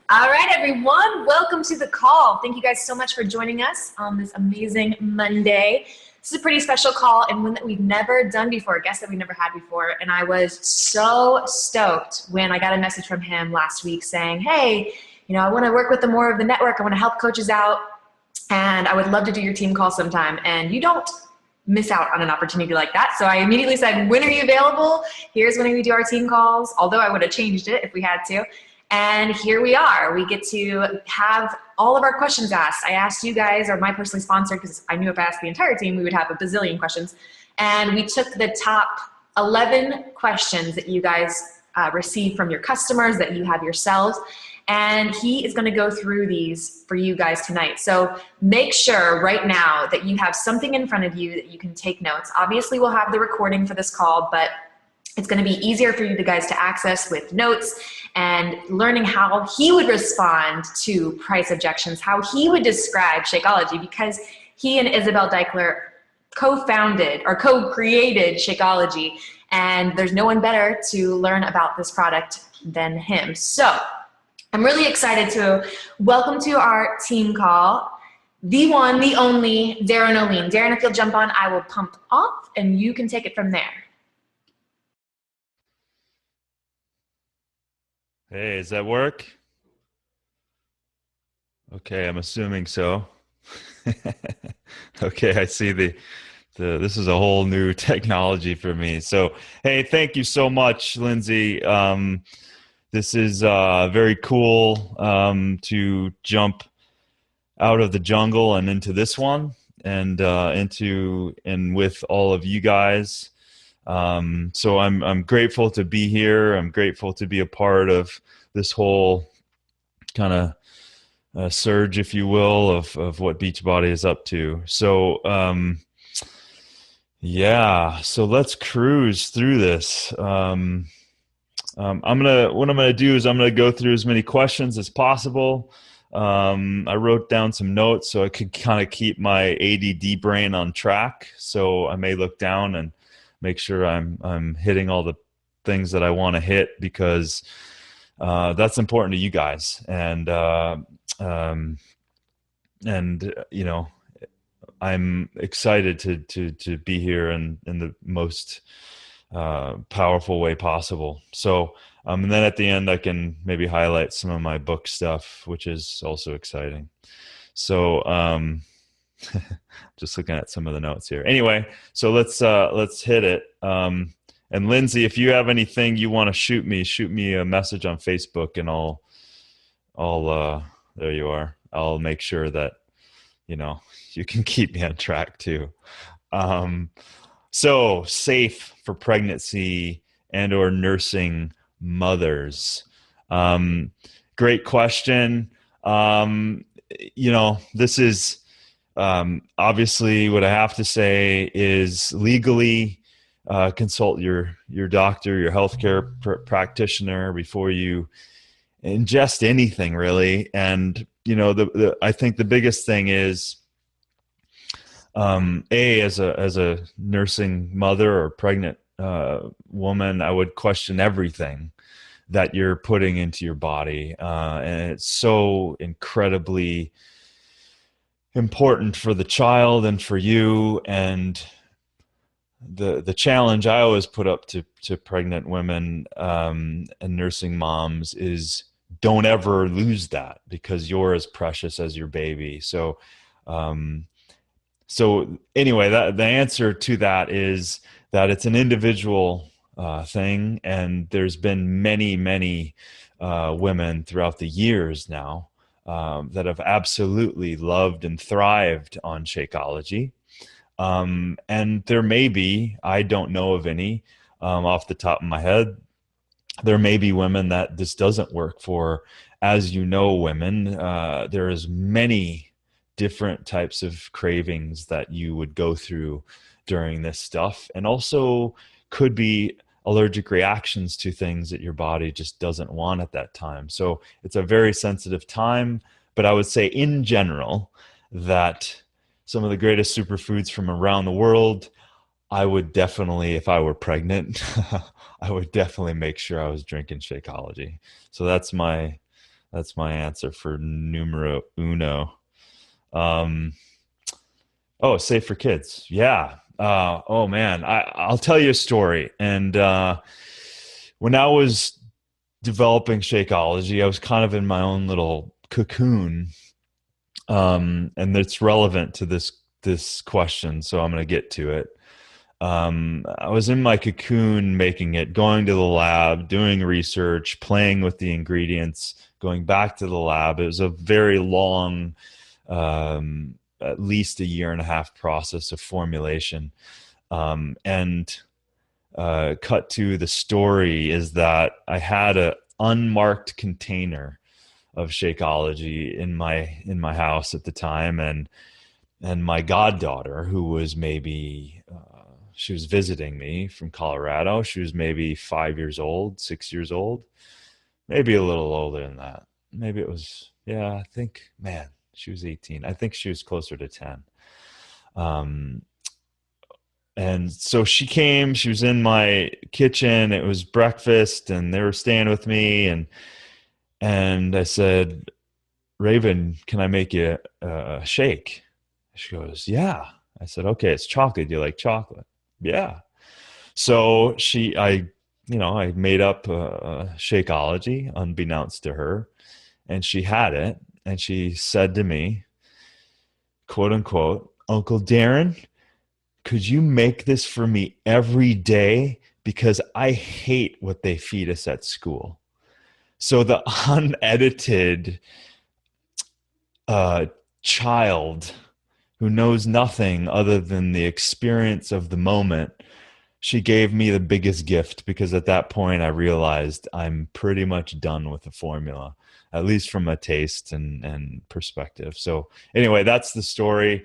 All right, everyone, welcome to the call. Thank you guys so much for joining us on this amazing Monday. This is a pretty special call and one that we've never done before, a guest that we've never had before. And I was so stoked when I got a message from him last week saying, hey, I want to work with more of the network. I want to help coaches out, and I would love to do your team call sometime. And you don't miss out on an opportunity like that. So I immediately said, when are you available? Here's when we do our team calls, although I would have changed it if we had to. And here we are. We get to have all of our questions asked. I asked you guys, or my personally sponsored, because I knew if I asked the entire team, we would have a bazillion questions. And we took the top 11 questions that you guys received from your customers, that you have yourselves. And he is going to go through these for you guys tonight. So make sure right now that you have something in front of you that you can take notes. Obviously, we'll have the recording for this call, but it's going to be easier for you guys to access with notes and learning how he would respond to price objections, how he would describe Shakeology, because he and Isabel Deichler co-founded or co-created Shakeology, and there's no one better to learn about this product than him. So I'm really excited to welcome to our team call the one, the only Darin Olien. Darin, if you'll jump on, I will pump off and you can take it from there. Hey, does that work? Okay, I'm assuming so. Okay, I see this is a whole new technology for me. So, hey, thank you so much, Lindsay. This is very cool to jump out of the jungle and into this one, and with all of you guys. So I'm grateful to be here. I'm grateful to be a part of this whole kind of surge, if you will, of what Beachbody is up to. So so let's cruise through this. What I'm gonna do is I'm gonna go through as many questions as possible. I wrote down some notes so I could kind of keep my ADD brain on track. So I may look down and make sure I'm hitting all the things that I want to hit, because that's important to you guys. And I'm excited to be here in the most powerful way possible. So and then at the end I can maybe highlight some of my book stuff, which is also exciting. So just looking at some of the notes here. Anyway, so let's hit it. And Lindsay, if you have anything you want to shoot me a message on Facebook, and I'll there you are. I'll make sure that you can keep me on track too. So safe for pregnancy and or nursing mothers. Great question. This is obviously what I have to say is legally consult your doctor, your healthcare practitioner before you ingest anything, really. And I think the biggest thing is as a nursing mother or pregnant woman, I would question everything that you're putting into your body, and it's so incredibly important for the child and for you. And the challenge I always put up to pregnant women and nursing moms is don't ever lose that, because you're as precious as your baby. So anyway, the answer to that is that it's an individual thing, and there's been many women throughout the years now that have absolutely loved and thrived on Shakeology. And there may be, I don't know of any off the top of my head, there may be women that this doesn't work for. As you know, women, there is many different types of cravings that you would go through during this stuff, and also could be allergic reactions to things that your body just doesn't want at that time. So it's a very sensitive time, but I would say in general that some of the greatest superfoods from around the world, I would definitely, if I were pregnant, I would definitely make sure I was drinking Shakeology. So that's my That's my answer for numero uno. Um, oh, safe for kids. Yeah. Oh man, I'll tell you a story. And when I was developing Shakeology, I was kind of in my own little cocoon, and it's relevant to this question, so I'm going to get to it. I was in my cocoon making it, going to the lab, doing research, playing with the ingredients, going back to the lab. It was a very long, at least a year and a half process of formulation. And cut to the story is that I had a unmarked container of Shakeology in my house at the time, and my goddaughter, who was maybe she was visiting me from Colorado. She was maybe 5 years old, 6 years old, maybe a little older than that. Maybe it was, yeah, I think, man, she was 18. I think she was closer to 10. Um, and so she came, she was in my kitchen. It was breakfast and they were staying with me. And I said, Raven, can I make you a shake? She goes, yeah. I said, okay, it's chocolate. Do you like chocolate? Yeah. So I made up a Shakeology unbeknownst to her, and she had it, and she said to me, quote unquote, Uncle Darin, could you make this for me every day? Because I hate what they feed us at school. So the unedited uh, child who knows nothing other than the experience of the moment, she gave me the biggest gift, because at that point I realized I'm pretty much done with the formula, at least from a taste and perspective. So anyway, that's the story.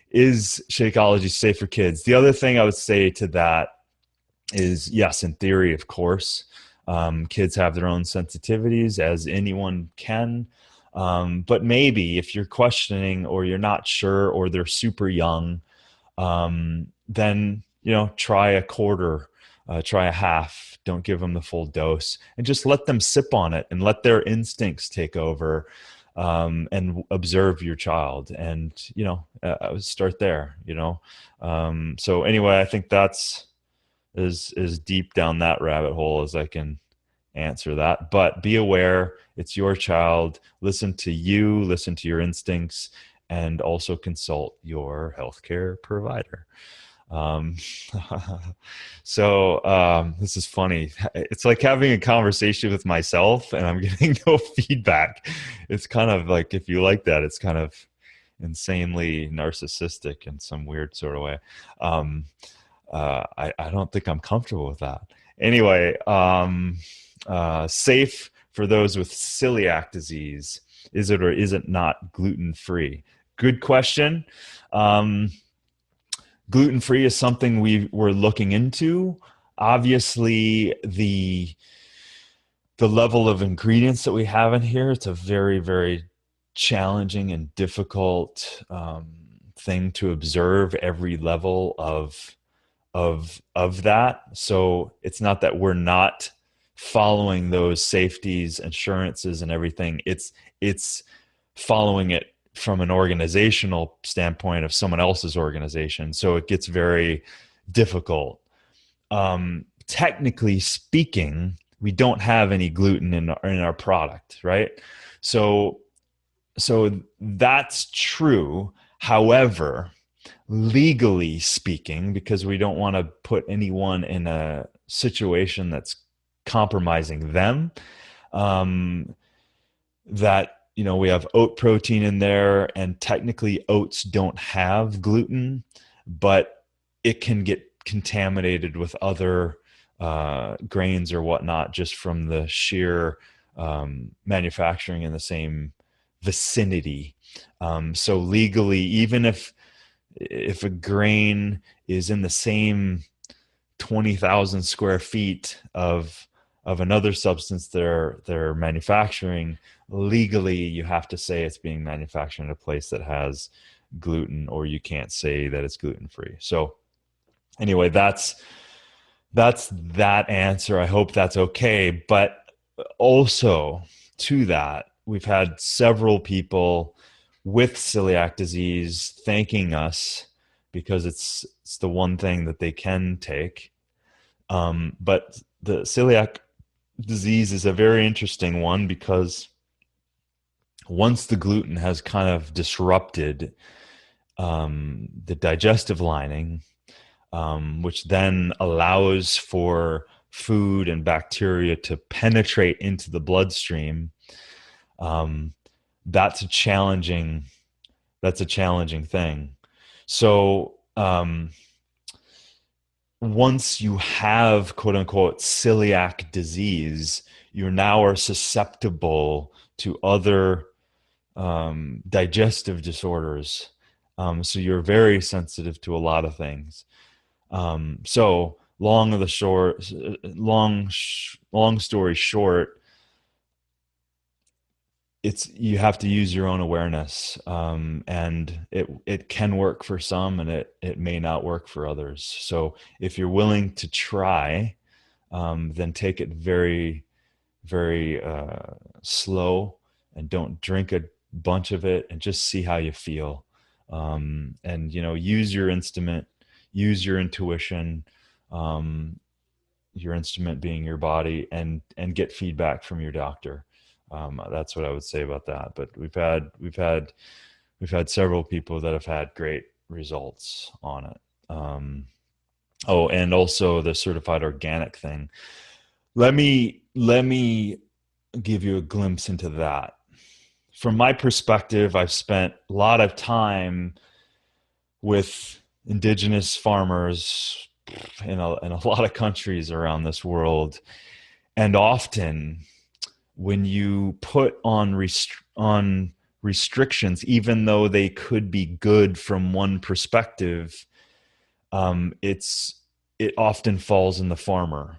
Is Shakeology safe for kids? The other thing I would say to that is, yes, in theory, of course, kids have their own sensitivities, as anyone can. But maybe if you're questioning, or you're not sure, or they're super young, then try a quarter, try a half. Don't give them the full dose, and just let them sip on it and let their instincts take over, and observe your child, and start there. So anyway, I think that's as deep down that rabbit hole as I can answer that. But be aware, it's your child. Listen to you, listen to your instincts, and also consult your healthcare provider. Um, this is funny. It's like having a conversation with myself and I'm getting no feedback. It's kind of like, if you like that, it's kind of insanely narcissistic in some weird sort of way. I don't think I'm comfortable with that. Anyway, safe for those with celiac disease. Is it or is it not gluten free? Good question. Gluten free is something we're looking into. Obviously, the level of ingredients that we have in here, it's a very, very challenging and difficult thing to observe every level of that. So it's not that we're not following those safeties, assurances, and everything. It's following it from an organizational standpoint of someone else's organization. So it gets very difficult. Technically speaking, we don't have any gluten in our product, right? So that's true. However, legally speaking, because we don't want to put anyone in a situation that's compromising them, that we have oat protein in there, and technically oats don't have gluten, but it can get contaminated with other grains or whatnot, just from the sheer manufacturing in the same vicinity. So legally, even if a grain is in the same 20,000 square feet of another substance they're manufacturing, legally you have to say it's being manufactured in a place that has gluten, or you can't say that it's gluten free. So anyway, that's that answer. I hope that's okay. But also to that, we've had several people with celiac disease thanking us because it's the one thing that they can take. But the celiac disease is a very interesting one because once the gluten has kind of disrupted the digestive lining, which then allows for food and bacteria to penetrate into the bloodstream, um, that's a challenging thing. So once you have quote unquote celiac disease, you now are susceptible to other digestive disorders. So you're very sensitive to a lot of things. So long story short, you have to use your own awareness, and it can work for some, and it may not work for others. So if you're willing to try, then take it very, very slow, and don't drink a bunch of it, and just see how you feel. And use your instrument, use your intuition, your instrument being your body, and get feedback from your doctor. That's what I would say about that. But we've had several people that have had great results on it. Oh, and also the certified organic thing. Let me give you a glimpse into that. From my perspective, I've spent a lot of time with indigenous farmers in a lot of countries around this world. And often when you put on restrictions, even though they could be good from one perspective, it often falls in the farmer.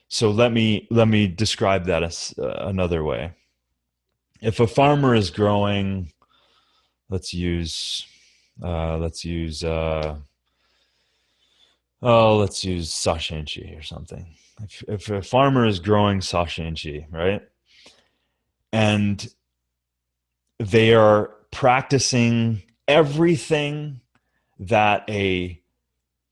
So let me describe that as another way. If a farmer is growing, let's use sashenchi or something. If a farmer is growing sashenchi, right, and they are practicing everything that a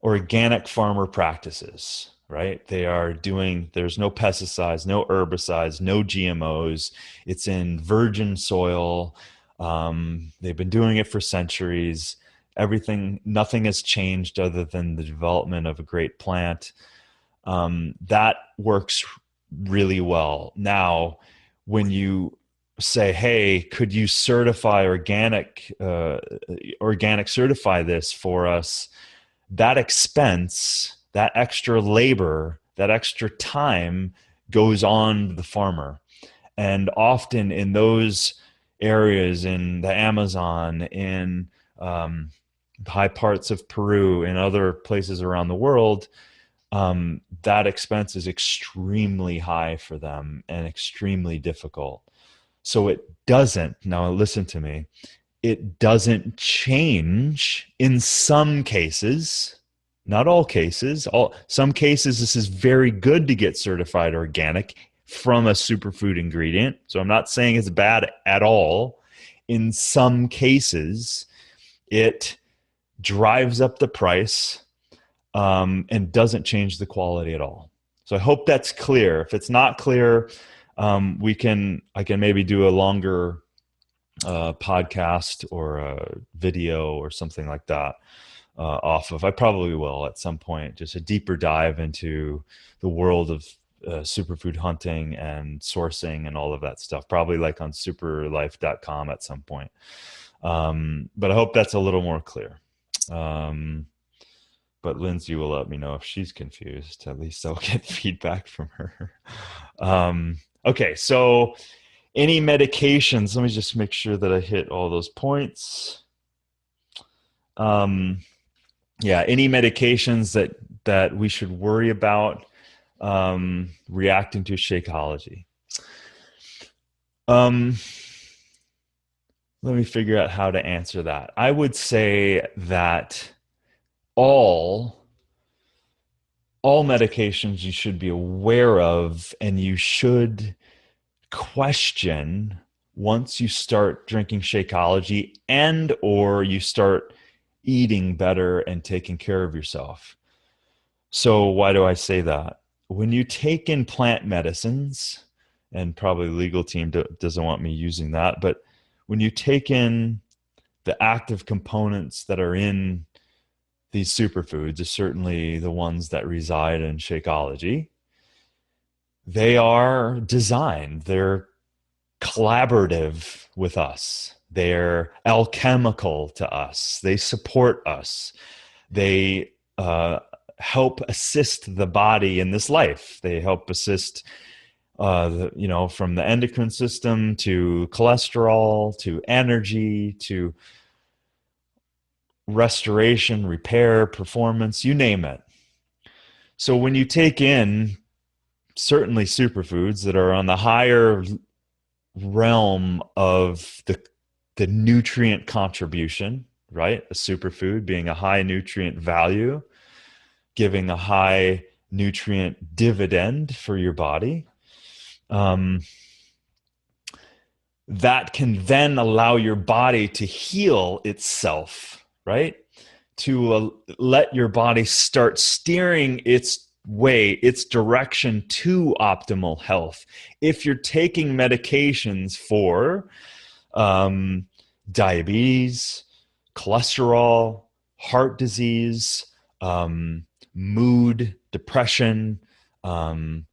organic farmer practices, right? There's no pesticides, no herbicides, no GMOs. It's in virgin soil. They've been doing it for centuries. Nothing has changed other than the development of a great plant. That works really well. Now, when you say, hey, could you organic certify this for us? That expense, that extra labor, that extra time goes on the farmer. And often in those areas, in the Amazon, in high parts of Peru, and other places around the world, that expense is extremely high for them and extremely difficult. So now listen to me, it doesn't change in some cases, not all cases. Some cases, this is very good to get certified organic from a superfood ingredient. So I'm not saying it's bad at all. In some cases, it drives up the price, and doesn't change the quality at all. So I hope that's clear. If it's not clear, I can maybe do a longer podcast or a video or something like that I probably will at some point, just a deeper dive into the world of superfood hunting and sourcing and all of that stuff, probably like on superlife.com at some point. But I hope that's a little more clear. But Lindsay will let me know if she's confused. At least I'll get feedback from her. Okay, so any medications? Let me just make sure that I hit all those points. Any medications that we should worry about reacting to Shakeology? Let me figure out how to answer that. I would say that all medications you should be aware of, and you should question once you start drinking Shakeology and or you start eating better and taking care of yourself. So why do I say that? When you take in plant medicines, and probably the legal team doesn't want me using that, but when you take in the active components that are in these superfoods, is certainly the ones that reside in Shakeology, they are designed, they're collaborative with us. They're alchemical to us. They support us. They help assist the body in this life. They help assist, from the endocrine system to cholesterol to energy to restoration, repair, performance, you name it. So when you take in certainly superfoods that are on the higher realm of the nutrient contribution, right? A superfood being a high nutrient value, giving a high nutrient dividend for your body. That can then allow your body to heal itself, right? To let your body start steering its way, its direction to optimal health. If you're taking medications for diabetes, cholesterol, heart disease, mood, depression, and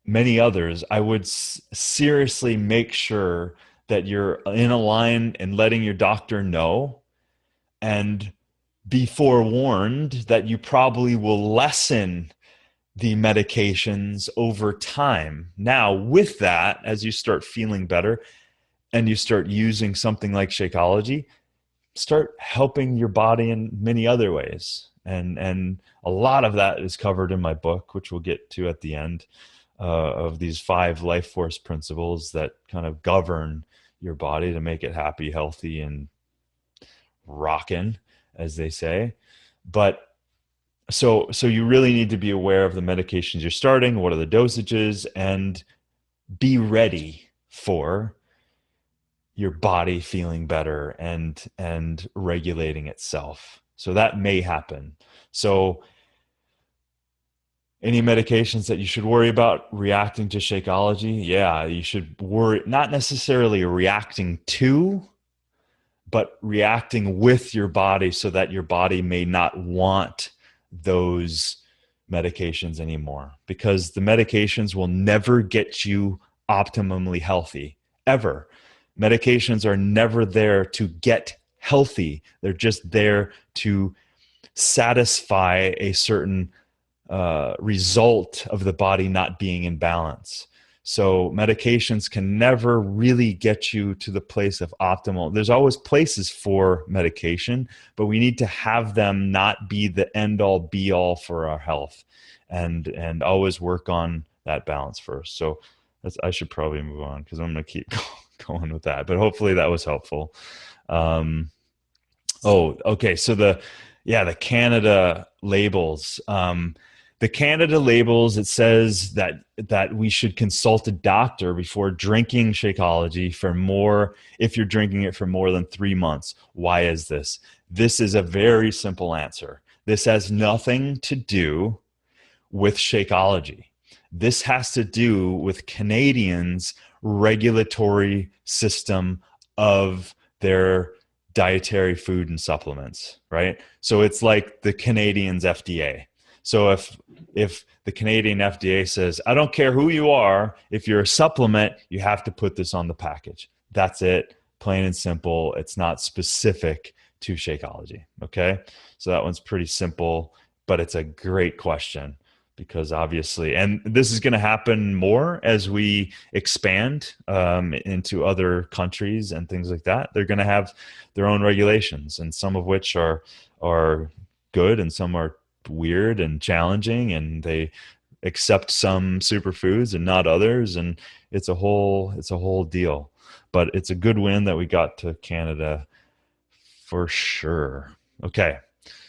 many others, I would seriously make sure that you're in a line and letting your doctor know and be forewarned that you probably will lessen the medications over time. Now, with that, as you start feeling better and you start using something like Shakeology, start helping your body in many other ways. And a lot of that is covered in my book, which we'll get to at the end, of these 5 life force principles that kind of govern your body to make it happy, healthy, and rockin', as they say. But so you really need to be aware of the medications you're starting, what are the dosages, and be ready for your body feeling better and regulating itself. So that may happen. So any medications that you should worry about reacting to Shakeology? Yeah, you should worry, not necessarily reacting to, but reacting with your body so that your body may not want those medications anymore, because the medications will never get you optimally healthy, ever. Medications are never there to get healthy. They're just there to satisfy a certain result of the body not being in balance. So medications can never really get you to the place of optimal. There's always places for medication, but we need to have them not be the end all be all for our health, and always work on that balance first. So I should probably move on because I'm going to keep going with that, but hopefully that was helpful. Okay. So the Canada labels. The Canada labels, it says that we should consult a doctor before drinking Shakeology if you're drinking it for more than 3 months. Why is this? This is a very simple answer. This has nothing to do with Shakeology. This has to do with Canadians' regulatory system of their dietary food and supplements, right? So it's like the Canadians FDA. So if the Canadian FDA says, I don't care who you are, if you're a supplement, you have to put this on the package. That's it, plain and simple. It's not specific to Shakeology, okay? So that one's pretty simple, but it's a great question because obviously, and this is going to happen more as we expand into other countries and things like that. They're going to have their own regulations, and some of which are good and some are weird and challenging, and they accept some superfoods and not others, and it's a whole deal. But it's a good win that we got to Canada for sure. Okay,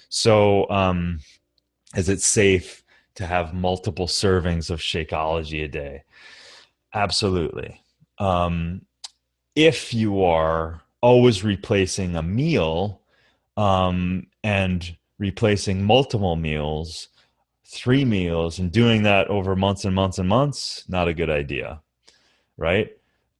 so is it safe to have multiple servings of Shakeology a day? Absolutely. If you are always replacing a meal, and replacing multiple meals, 3 meals, and doing that over months and months and months, not a good idea, right?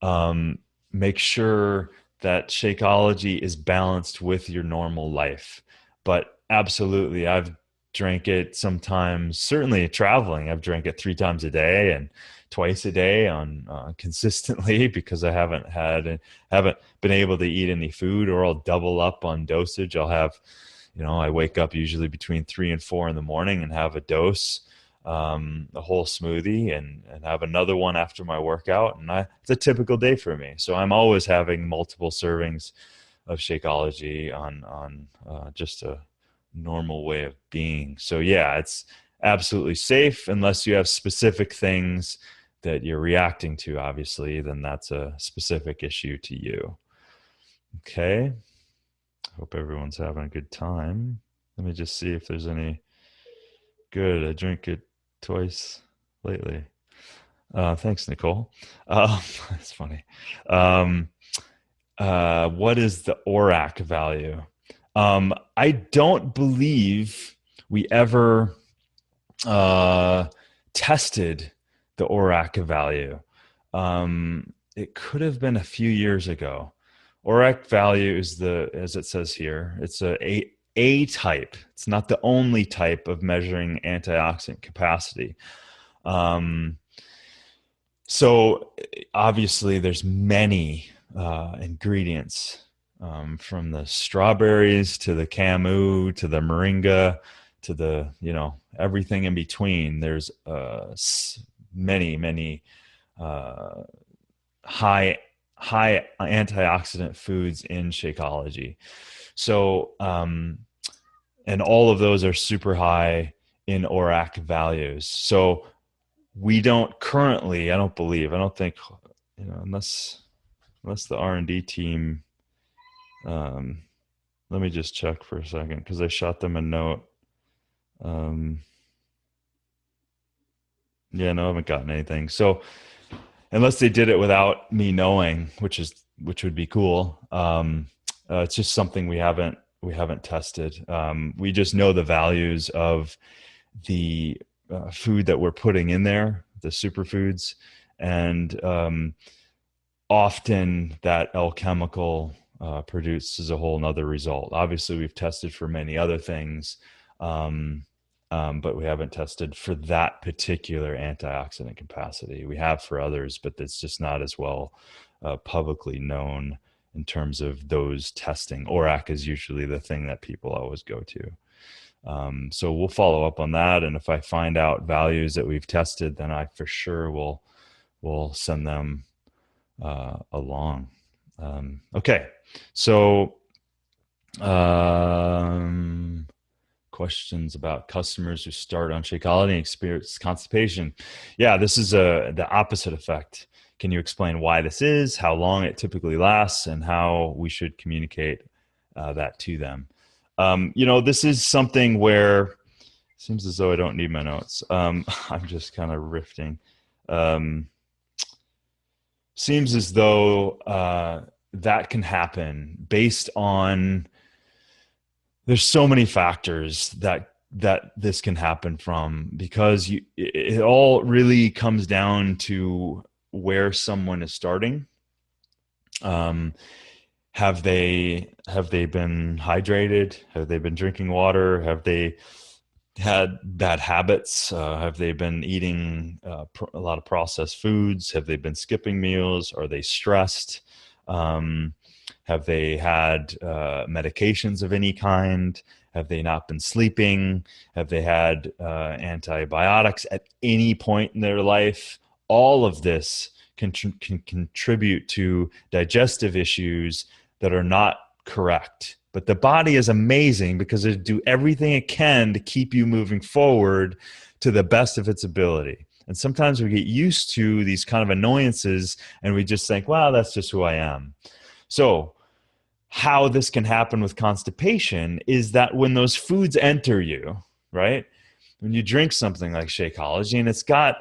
Um, Make sure that Shakeology is balanced with your normal life. But absolutely, I've drank it sometimes, certainly traveling. I've drank it 3 times a day and twice a day on consistently because I haven't been able to eat any food, or I'll double up on dosage. I'll have, I wake up usually between 3 and 4 in the morning and have a dose, a whole smoothie, and have another one after my workout. And it's a typical day for me. So I'm always having multiple servings of Shakeology on just a normal way of being. So yeah, it's absolutely safe unless you have specific things that you're reacting to, obviously, then that's a specific issue to you. Okay. Hope everyone's having a good time. Let me just see if there's any. Good. I drink it twice lately. Thanks, Nicole. That's funny. Um, what is the ORAC value? I don't believe we ever tested the ORAC value. It could have been a few years ago. ORAC value is as it says here, it's a type. It's not the only type of measuring antioxidant capacity. So obviously there's many ingredients, from the strawberries to the camu to the moringa to the, everything in between. There's many high antioxidant foods in Shakeology. So, and all of those are super high in ORAC values. So we don't currently, I don't think, unless the R&D team, let me just check for a second, because I shot them a note. Yeah, no, I haven't gotten anything. So unless they did it without me knowing, which would be cool. It's just something we haven't tested. We just know the values of the food that we're putting in there, the superfoods, and often that alchemical produces a whole nother result. Obviously, we've tested for many other things, but we haven't tested for that particular antioxidant capacity. We have for others, but it's just not as well publicly known in terms of those testing. ORAC is usually the thing that people always go to. So we'll follow up on that. And if I find out values that we've tested, then I for sure will send them along. Okay. So questions about customers who start on Shakeology and experience constipation. Yeah, this is the opposite effect. Can you explain why this is, how long it typically lasts, and how we should communicate that to them? This is something where it seems as though I don't need my notes. I'm just kind of riffing. Seems as though that can happen based on, there's so many factors that this can happen from, because it all really comes down to where someone is starting. Have they been hydrated? Have they been drinking water? Have they had bad habits? Have they been eating a lot of processed foods? Have they been skipping meals? Are they stressed? Have they had medications of any kind? Have they not been sleeping? Have they had antibiotics at any point in their life? All of this can contribute to digestive issues that are not correct. But the body is amazing because it do everything it can to keep you moving forward to the best of its ability. And sometimes we get used to these kind of annoyances and we just think, wow, that's just who I am. So how this can happen with constipation is that when those foods enter you, right? When you drink something like Shakeology and it's got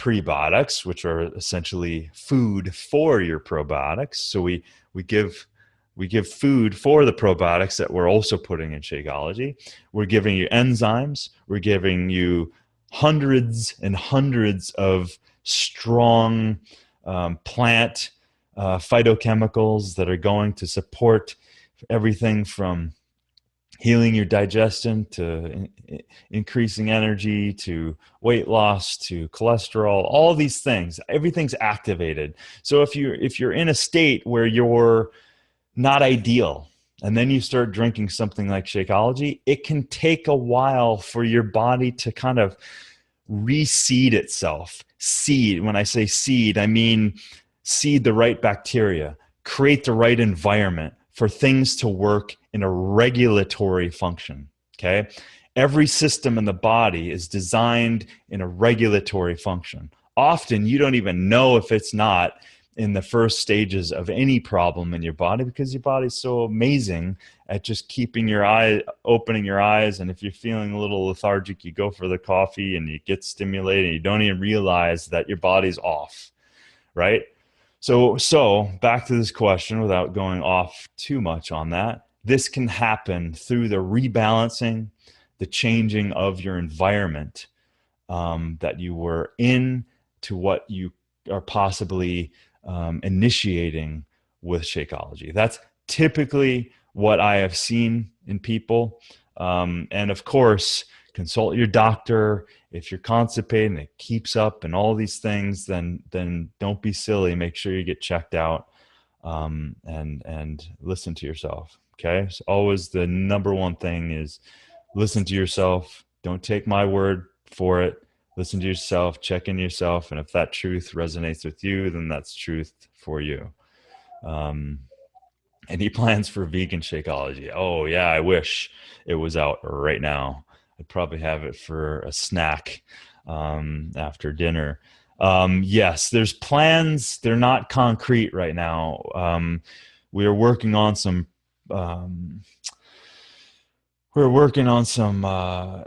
prebiotics, which are essentially food for your probiotics. So we give food for the probiotics that we're also putting in Shakeology. We're giving you enzymes. We're giving you hundreds and hundreds of strong plant phytochemicals that are going to support everything from healing your digestion to increasing energy to weight loss to cholesterol, all these things. Everything's activated. So if you're in a state where you're not ideal, and then you start drinking something like Shakeology, it can take a while for your body to kind of reseed itself. Seed, when I say seed, I mean seed the right bacteria, create the right environment for things to work in a regulatory function. Okay? Every system in the body is designed in a regulatory function. Often you don't even know if it's not in the first stages of any problem in your body, because your body's so amazing at just keeping your eye, opening your eyes. And if you're feeling a little lethargic, you go for the coffee and you get stimulated and you don't even realize that your body's off, right? So back to this question, without going off too much on that, this can happen through the rebalancing, the changing of your environment that you were in to what you are possibly initiating with Shakeology. That's typically what I have seen in people. And of course, consult your doctor. If you're constipated and it keeps up and all these things, then don't be silly. Make sure you get checked out and listen to yourself. Okay. So always the number one thing is listen to yourself. Don't take my word for it. Listen to yourself, check in yourself, and if that truth resonates with you, then that's truth for you. Any plans for vegan Shakeology? Oh yeah, I wish it was out right now. I'd probably have it for a snack after dinner. Yes, there's plans. They're not concrete right now. We are working on some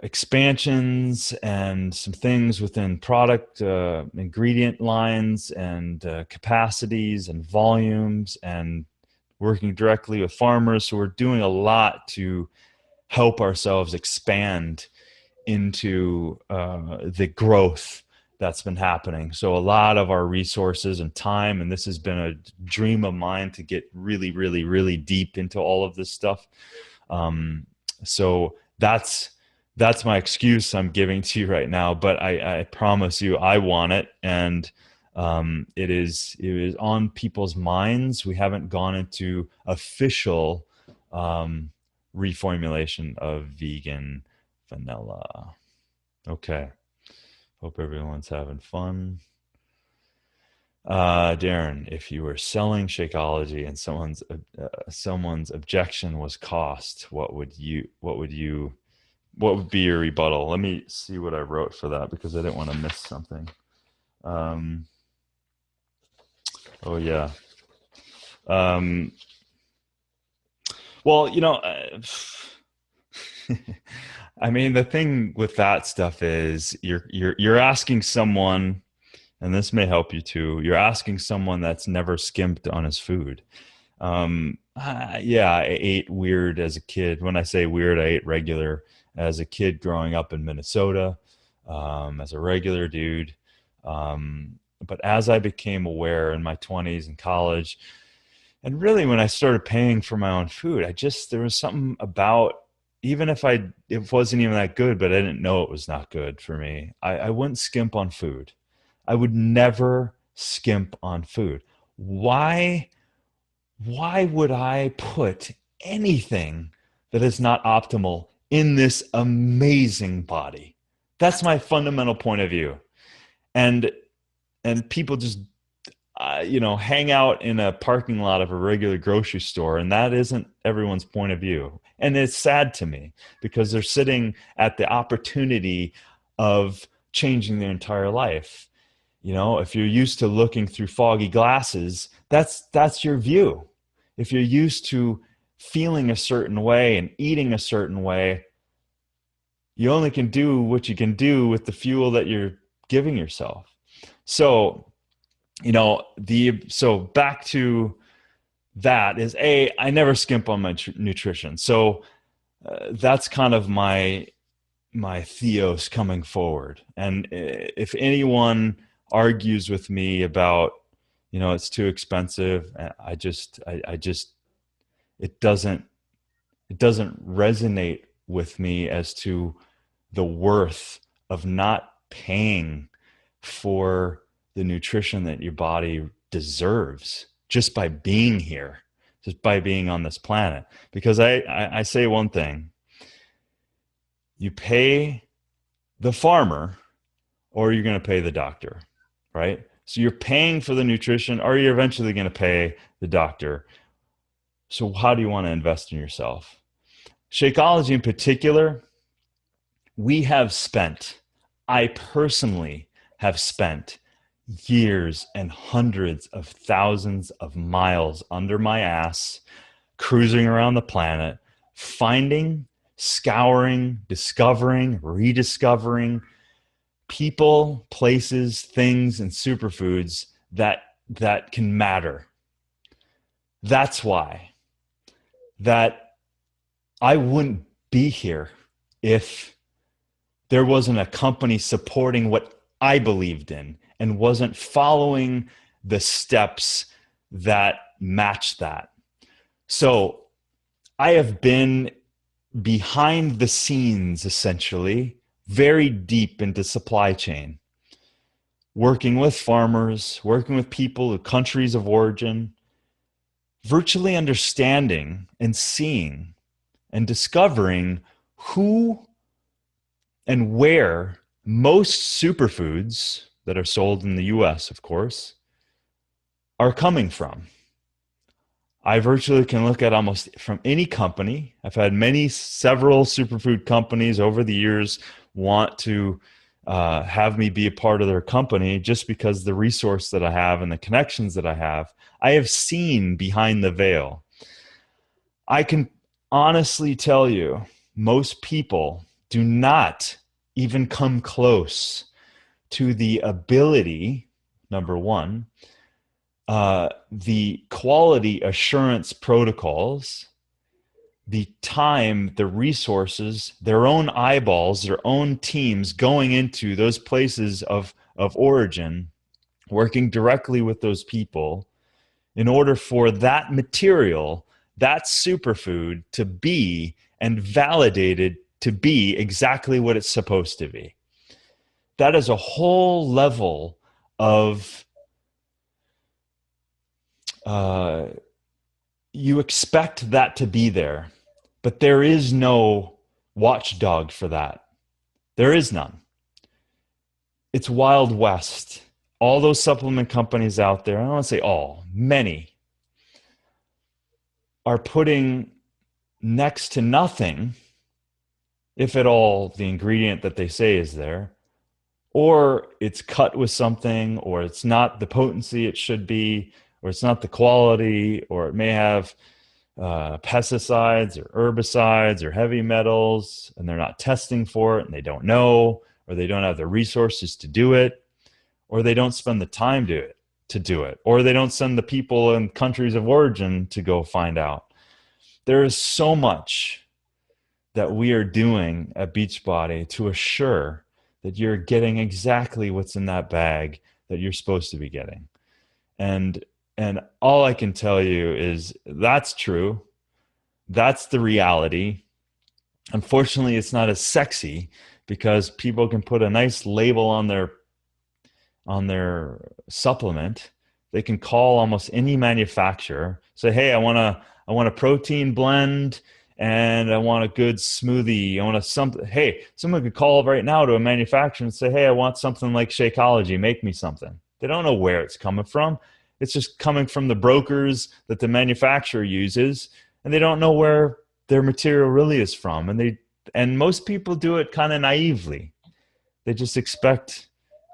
expansions and some things within product ingredient lines and capacities and volumes, and working directly with farmers. So we're doing a lot to help ourselves expand into the growth that's been happening. So a lot of our resources and time, and this has been a dream of mine to get really, really, really deep into all of this stuff. So that's my excuse I'm giving to you right now, but I promise you I want it, and it is on people's minds. We haven't gone into official reformulation of vegan vanilla. Okay. Hope everyone's having fun. Darin, if you were selling Shakeology and someone's objection was cost, what would be your rebuttal? Let me see what I wrote for that, because I didn't want to miss something. Oh yeah. Well, I mean, the thing with that stuff is you're asking someone, and this may help you too. You're asking someone that's never skimped on his food. Yeah, I ate weird as a kid. When I say weird, I ate regular as a kid growing up in Minnesota, as a regular dude. But as I became aware in my 20s and college, and really when I started paying for my own food, there was something about, even if it wasn't even that good, but I didn't know it was not good for me, I wouldn't skimp on food. I would never skimp on food. Why would I put anything that is not optimal in this amazing body? That's my fundamental point of view. And people just hang out in a parking lot of a regular grocery store, and that isn't everyone's point of view. And it's sad to me, because they're sitting at the opportunity of changing their entire life. If you're used to looking through foggy glasses, that's your view. If you're used to feeling a certain way and eating a certain way, you only can do what you can do with the fuel that you're giving yourself. So, so back to that is I never skimp on my nutrition. So that's kind of my theos coming forward. And if anyone argues with me about, it's too expensive, I just it doesn't resonate with me as to the worth of not paying for the nutrition that your body deserves just by being here, just by being on this planet. Because I say one thing: you pay the farmer or you're going to pay the doctor, right? So you're paying for the nutrition or you're eventually going to pay the doctor. So how do you want to invest in yourself? Shakeology in particular, I personally have spent years and hundreds of thousands of miles under my ass, cruising around the planet, finding, scouring, discovering, rediscovering people, places, things, and superfoods that can matter. That's why that I wouldn't be here if there wasn't a company supporting what I believed in and wasn't following the steps that match that. So I have been behind the scenes, essentially, very deep into supply chain, working with farmers, working with people of countries of origin, virtually understanding and seeing and discovering who and where most superfoods that are sold in the US, of course, are coming from. I virtually can look at almost from any company. I've had several superfood companies over the years want to have me be a part of their company just because the resource that I have and the connections that I have seen behind the veil. I can honestly tell you, most people do not even come close to the ability, number one, the quality assurance protocols, the time, the resources, their own eyeballs, their own teams going into those places of origin, working directly with those people in order for that material, that superfood, to be and validated to be exactly what it's supposed to be. That is a whole level of you expect that to be there, but there is no watchdog for that. There is none. It's Wild West. All those supplement companies out there, I don't want to say all, many, are putting next to nothing, if at all, the ingredient that they say is there, or it's cut with something, or it's not the potency it should be, or it's not the quality, or it may have pesticides or herbicides or heavy metals, and they're not testing for it, and they don't know, or they don't have the resources to do it, or they don't spend the time to do it, or they don't send the people in countries of origin to go find out. There is so much that we are doing at Beachbody to assure that you're getting exactly what's in that bag that you're supposed to be getting. And all I can tell you is that's true. That's the reality. Unfortunately, it's not as sexy because people can put a nice label on their supplement. They can call almost any manufacturer, say, hey, I want a protein blend and I want a good smoothie. I want something. Hey, someone could call right now to a manufacturer and say, hey, I want something like Shakeology. Make me something. They don't know where it's coming from. It's just coming from the brokers that the manufacturer uses, and they don't know where their material really is from. And most people do it kind of naively. They just expect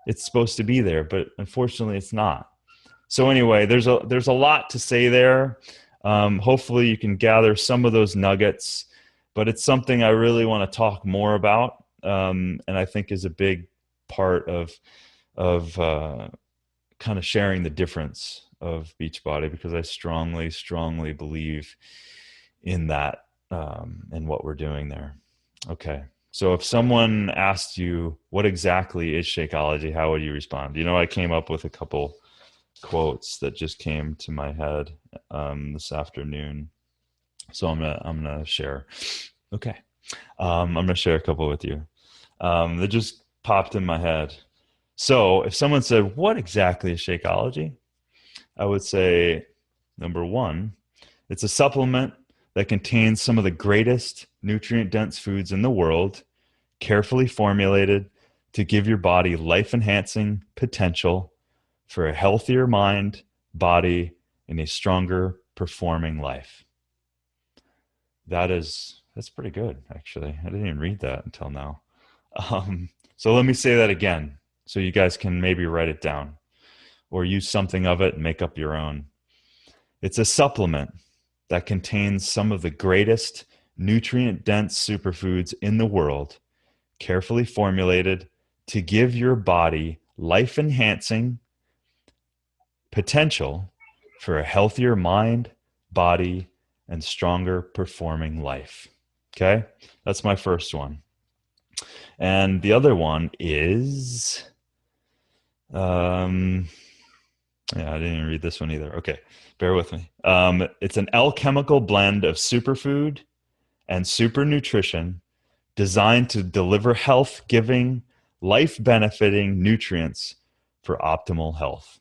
it's supposed to be there, but unfortunately it's not. So anyway, there's a lot to say there. Hopefully you can gather some of those nuggets, but it's something I really want to talk more about, and I think is a big part of kind of sharing the difference of Beachbody, because I strongly, strongly believe in that, and what we're doing there. Okay. So if someone asked you, what exactly is Shakeology, how would you respond? I came up with a couple quotes that just came to my head this afternoon. So I'm gonna share. Okay. I'm gonna share a couple with you that just popped in my head. So if someone said, what exactly is Shakeology? I would say, number one, it's a supplement that contains some of the greatest nutrient-dense foods in the world, carefully formulated to give your body life-enhancing potential for a healthier mind, body, and a stronger performing life. That's pretty good, actually. I didn't even read that until now. So let me say that again so you guys can maybe write it down or use something of it and make up your own. It's a supplement that contains some of the greatest nutrient-dense superfoods in the world, carefully formulated to give your body life-enhancing potential for a healthier mind, body, and stronger performing life. Okay? That's my first one. And the other one is, yeah, I didn't even read this one either. Okay, bear with me. It's an alchemical blend of superfood and super nutrition designed to deliver health-giving, life-benefiting nutrients for optimal health.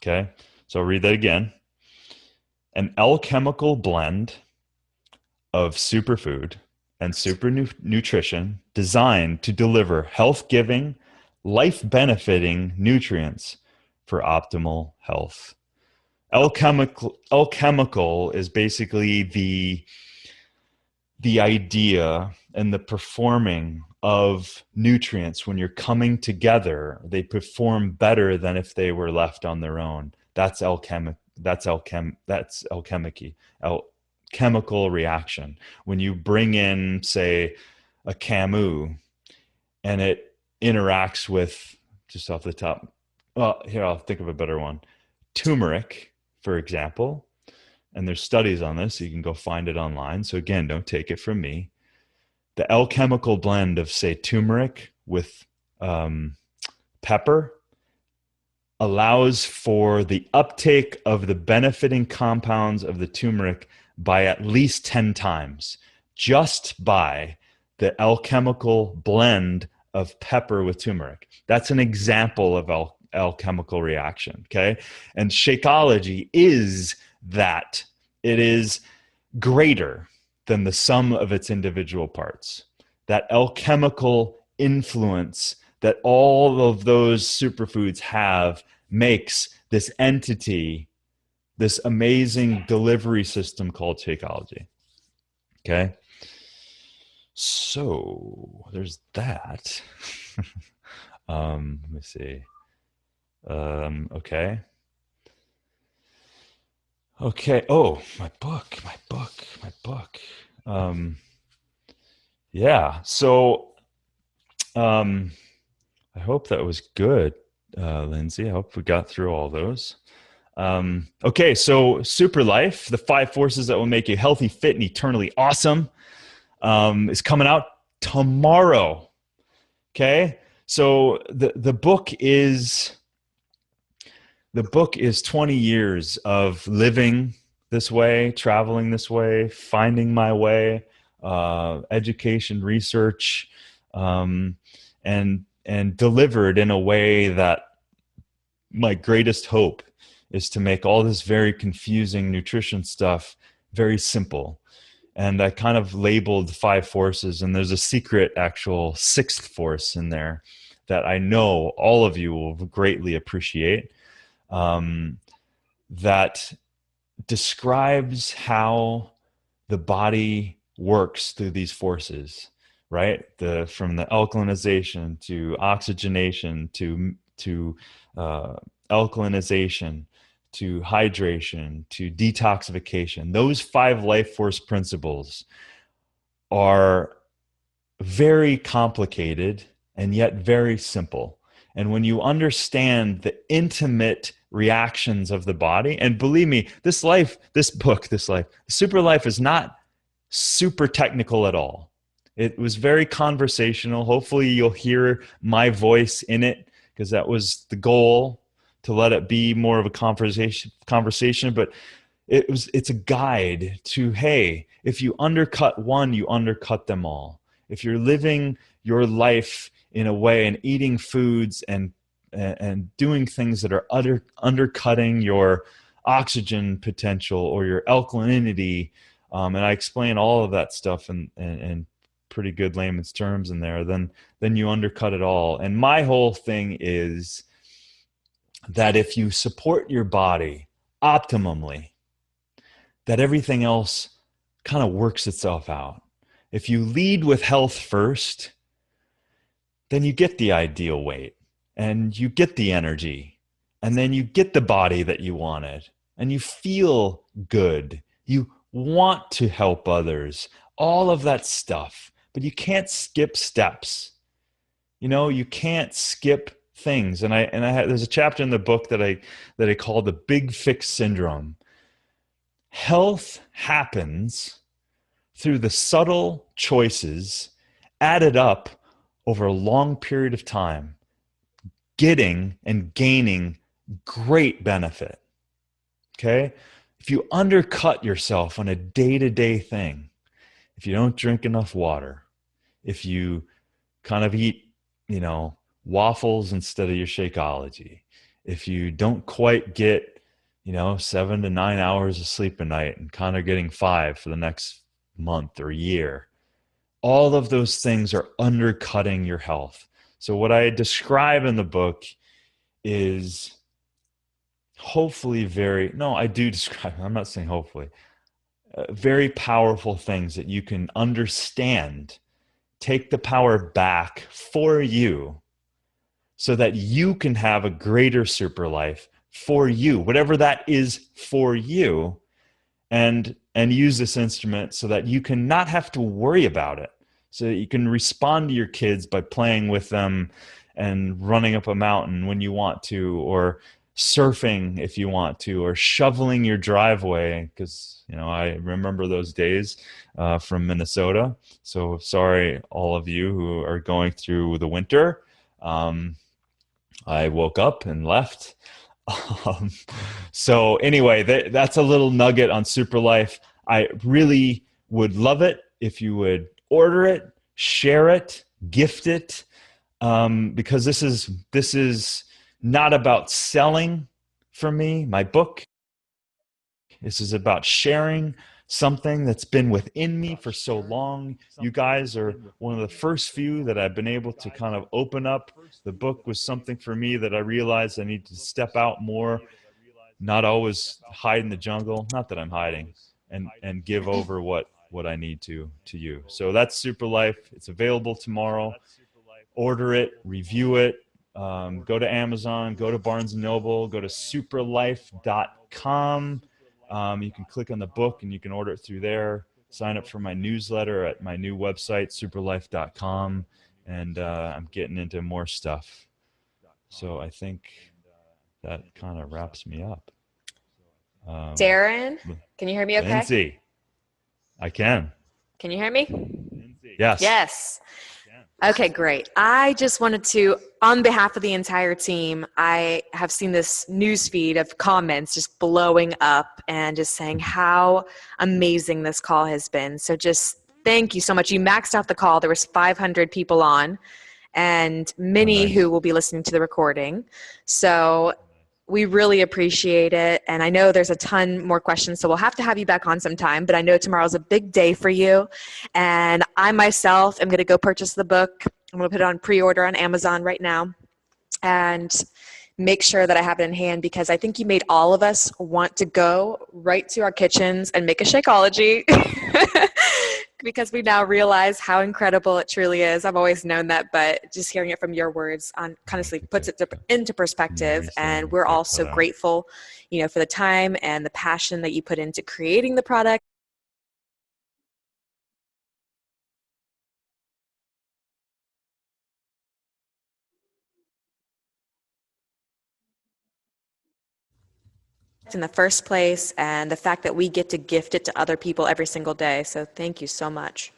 Okay, so I'll read that again. An alchemical blend of superfood and super nutrition designed to deliver health-giving, life-benefiting nutrients for optimal health. Alchemical is basically the idea and the performing of nutrients. When you're coming together, they perform better than if they were left on their own. That's alchemical chemical reaction. When you bring in, say, a camu and it interacts with, just off the top, well, here, I'll think of a better one. Turmeric, for example, and there's studies on this, so you can go find it online. So again, don't take it from me. The alchemical blend of, say, turmeric with pepper allows for the uptake of the benefiting compounds of the turmeric by at least 10 times, just by the alchemical blend of pepper with turmeric. That's an example of alchemical reaction, okay? And Shakeology is that. It is greater than the sum of its individual parts. That alchemical influence that all of those superfoods have makes this entity, this amazing delivery system called Shakeology. Okay? So there's that. Let me see. Okay. Okay. Oh, my book. Yeah. So, I hope that was good, Lindsay. I hope we got through all those. Okay. So Super Life, the 5 forces that will make you healthy, fit, and eternally awesome, is coming out tomorrow. Okay. So the book is 20 years of living this way, traveling this way, finding my way, education, research, and delivered in a way that my greatest hope is to make all this very confusing nutrition stuff very simple. And I kind of labeled 5 forces, and there's a secret actual 6th force in there that I know all of you will greatly appreciate. That describes how the body works through these forces, right? From the alkalinization to oxygenation to alkalinization to hydration to detoxification. Those 5 life force principles are very complicated and yet very simple. And when you understand the intimate reactions of the body, and believe me, Super Life is not super technical at all. It was very conversational. Hopefully you'll hear my voice in it, because that was the goal, to let it be more of a conversation. But it's a guide to, hey, if you undercut one, you undercut them all. If you're living your life in a way and eating foods and doing things that are undercutting your oxygen potential or your alkalinity, and I explain all of that stuff in pretty good layman's terms in there, then you undercut it all. And my whole thing is that if you support your body optimally, that everything else kind of works itself out. If you lead with health first, then you get the ideal weight and you get the energy, and then you get the body that you wanted, and you feel good. You want to help others, all of that stuff, but you can't skip steps. You can't skip things. And there's a chapter in the book that I call the big fix syndrome. Health happens through the subtle choices added up over a long period of time, getting and gaining great benefit. Okay? If you undercut yourself on a day-to-day thing, if you don't drink enough water, if you kind of eat, waffles instead of your Shakeology, if you don't quite get 7 to 9 hours of sleep a night and kind of getting 5 for the next month or year, all of those things are undercutting your health. So what I describe in the book is hopefully I do describe, I'm not saying hopefully, very powerful things that you can understand, take the power back for you, so that you can have a greater super life for you, whatever that is for you, and use this instrument so that you can not have to worry about it, so that you can respond to your kids by playing with them and running up a mountain when you want to, or surfing if you want to, or shoveling your driveway, because I remember those days from Minnesota. So sorry, all of you who are going through the winter. I woke up and left. Um, so anyway, that's a little nugget on Super Life. I really would love it if you would order it, share it, gift it, because this is not about selling for me, my book. This is about sharing something that's been within me for so long. You guys are one of the first few that I've been able to kind of open up. The book was something for me that I realized I need to step out more, not always hide in the jungle. Not that I'm hiding, and give over what I need to you. So that's Super Life. It's available tomorrow. Order it, review it. Go to Amazon, go to Barnes & Noble, go to superlife.com. You can click on the book and you can order it through there. Sign up for my newsletter at my new website, superlife.com. And I'm getting into more stuff. So I think that kind of wraps me up. Darin, can you hear me okay? Lindsay, I can. Can you hear me? Yes. Yes. Okay, great. I just wanted to, on behalf of the entire team, I have seen this news feed of comments just blowing up and just saying how amazing this call has been. So just thank you so much. You maxed out the call. There was 500 people on, and many who will be listening to the recording. So we really appreciate it. And I know there's a ton more questions, so we'll have to have you back on sometime. But I know tomorrow's a big day for you. And I myself am going to go purchase the book. I'm going to put it on pre-order on Amazon right now and make sure that I have it in hand, because I think you made all of us want to go right to our kitchens and make a Shakeology. Because we now realize how incredible it truly is. I've always known that, but just hearing it from your words honestly puts it into perspective. And we're all so grateful, for the time and the passion that you put into creating the product. in the first place, and the fact that we get to gift it to other people every single day. So thank you so much.